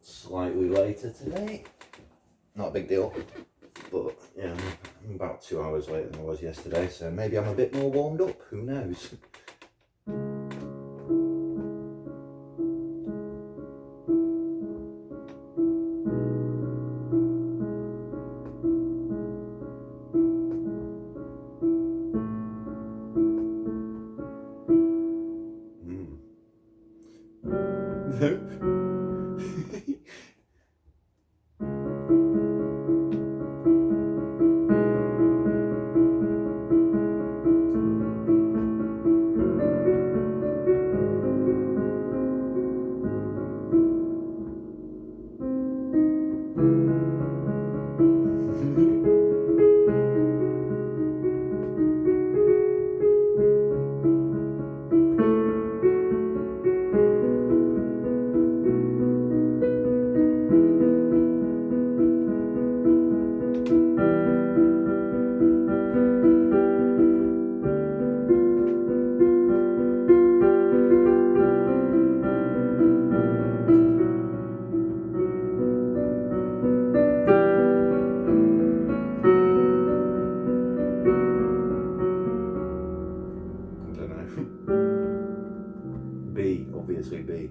slightly later today. Not a big deal, but yeah, I'm about 2 hours later than I was yesterday, so maybe I'm a bit more warmed up, who knows. B, obviously B.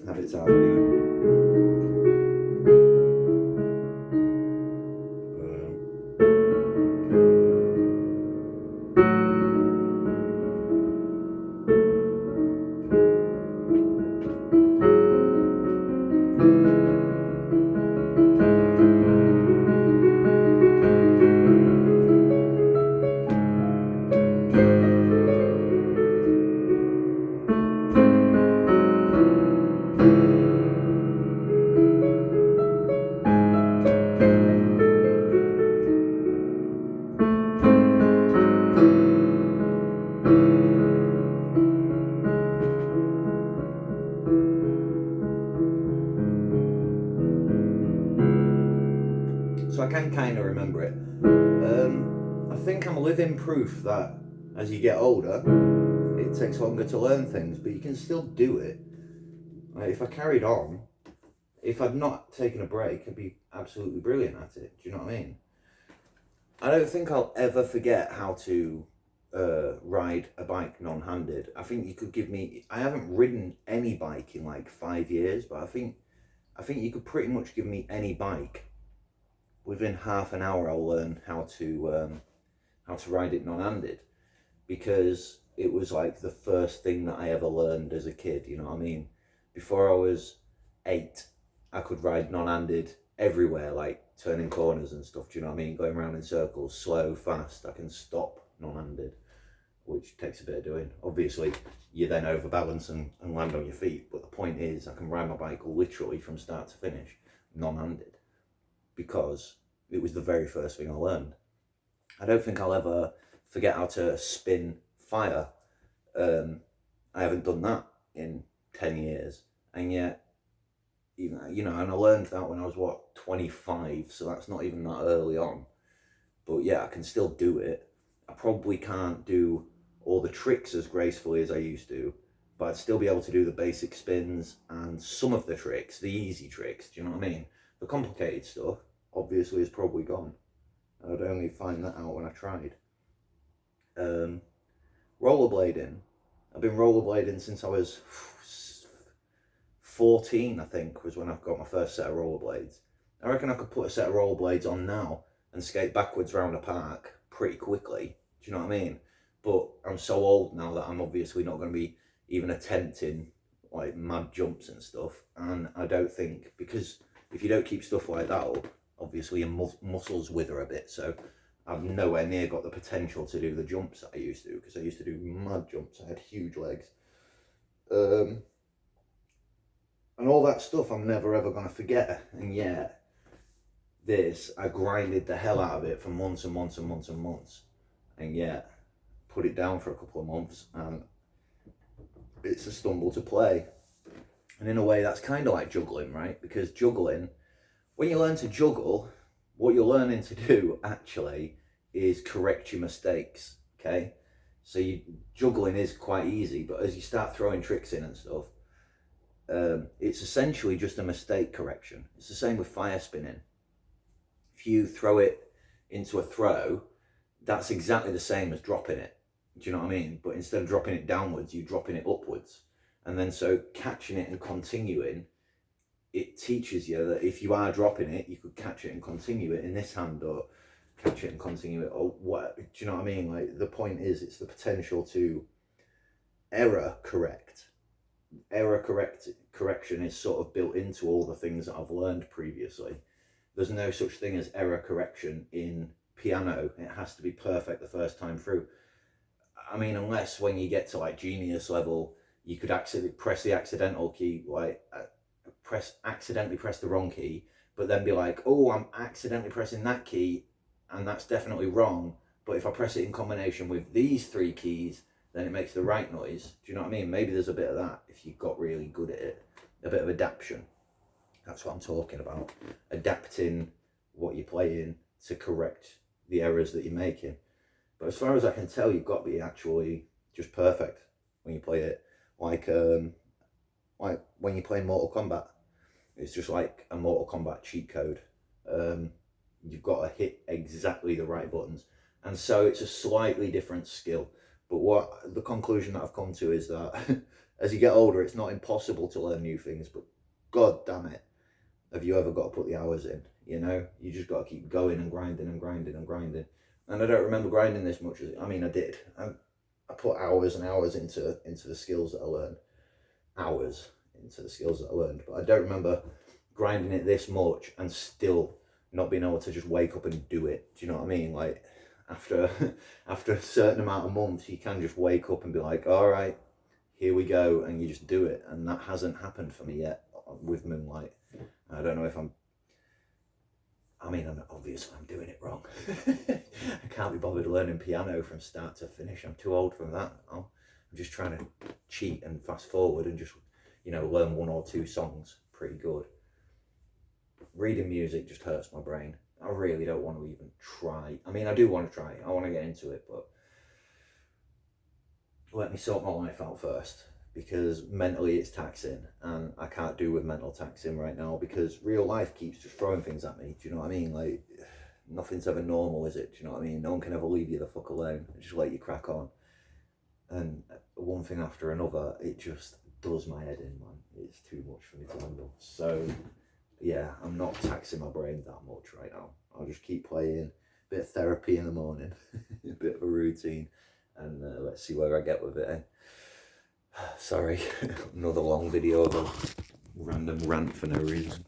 Have its out anyway. So I can kind of remember it. I think I'm living proof that as you get older, it takes longer to learn things, but you can still do it. Like if I carried on, if I'd not taken a break, I'd be absolutely brilliant at it. Do you know what I mean? I don't think I'll ever forget how to ride a bike non-handed. I think you could give me. I haven't ridden any bike in like 5 years, but I think you could pretty much give me any bike. Within half an hour, I'll learn how to ride it non-handed, because it was like the first thing that I ever learned as a kid. You know what I mean? Before I was 8, I could ride non-handed everywhere, like turning corners and stuff. Do you know what I mean? Going around in circles, slow, fast. I can stop non-handed, which takes a bit of doing. Obviously, you then overbalance and land on your feet. But the point is, I can ride my bike literally from start to finish non-handed, because it was the very first thing I learned. I don't think I'll ever forget how to spin fire. I haven't done that in 10 years. And yet, even, and I learned that when I was, 25, so that's not even that early on. But yeah, I can still do it. I probably can't do all the tricks as gracefully as I used to, but I'd still be able to do the basic spins and some of the tricks, the easy tricks, do you know what I mean? The complicated stuff, obviously, is probably gone. I'd only find that out when I tried. Rollerblading. I've been rollerblading since I was 14, I think, was when I got my first set of rollerblades. I reckon I could put a set of rollerblades on now and skate backwards around a park pretty quickly. Do you know what I mean? But I'm so old now that I'm obviously not going to be even attempting like mad jumps and stuff. And I don't think, because if you don't keep stuff like that up, obviously your muscles wither a bit. So I've nowhere near got the potential to do the jumps that I used to, because I used to do mad jumps. I had huge legs. And all that stuff I'm never ever going to forget. And yet, I grinded the hell out of it for months and months and months and months. And yet, put it down for a couple of months, and it's a stumble to play. And in a way, that's kind of like juggling, right? Because juggling, when you learn to juggle, what you're learning to do actually is correct your mistakes, okay? So juggling is quite easy, but as you start throwing tricks in and stuff, it's essentially just a mistake correction. It's the same with fire spinning. If you throw it into a throw, that's exactly the same as dropping it. Do you know what I mean? But instead of dropping it downwards, you're dropping it upwards. And then so catching it and continuing, it teaches you that if you are dropping it, you could catch it and continue it in this hand, or catch it and continue it, or what. Do you know what I mean? Like, the point is, it's the potential to error correct. Correction is sort of built into all the things that I've learned previously. There's no such thing as error correction in piano. It has to be perfect the first time through. I mean, unless when you get to like genius level, you could press the accidental key, like accidentally press the wrong key, but then be like, oh, I'm accidentally pressing that key, and that's definitely wrong. But if I press it in combination with these 3 keys, then it makes the right noise. Do you know what I mean? Maybe there's a bit of that if you got really good at it. A bit of adaptation. That's what I'm talking about. Adapting what you're playing to correct the errors that you're making. But as far as I can tell, you've got to be actually just perfect when you play it. Like when you play Mortal Kombat, it's just like a Mortal Kombat cheat code. You've got to hit exactly the right buttons. And so it's a slightly different skill. But what the conclusion that I've come to is that as you get older, it's not impossible to learn new things, but god damn it, have you ever got to put the hours in? You know, you just got to keep going and grinding and grinding and grinding. And I don't remember grinding this much. I mean, I did. I put hours and hours into the skills that I learned. Hours into the skills that I learned. But I don't remember grinding it this much and still not being able to just wake up and do it. Do you know what I mean? Like, after a certain amount of months, you can just wake up and be like, all right, here we go, and you just do it. And that hasn't happened for me yet with Moonlight. I don't know if obviously I'm doing it wrong. I can't be bothered learning piano from start to finish. I'm too old for that. I'm just trying to cheat and fast forward and just, learn 1 or 2 songs pretty good. Reading music just hurts my brain. I really don't want to even try. I mean, I do want to try. I want to get into it, but let me sort my life out first, because mentally it's taxing, and I can't do with mental taxing right now, because real life keeps just throwing things at me. Do you know what I mean? Like, nothing's ever normal, is it? Do you know what I mean? No one can ever leave you the fuck alone. Just let you crack on. And one thing after another, it just does my head in, man. It's too much for me to handle. So, yeah, I'm not taxing my brain that much right now. I'll just keep playing, bit of therapy in the morning, a bit of a routine, and let's see where I get with it. Sorry, another long video of a random rant for no reason.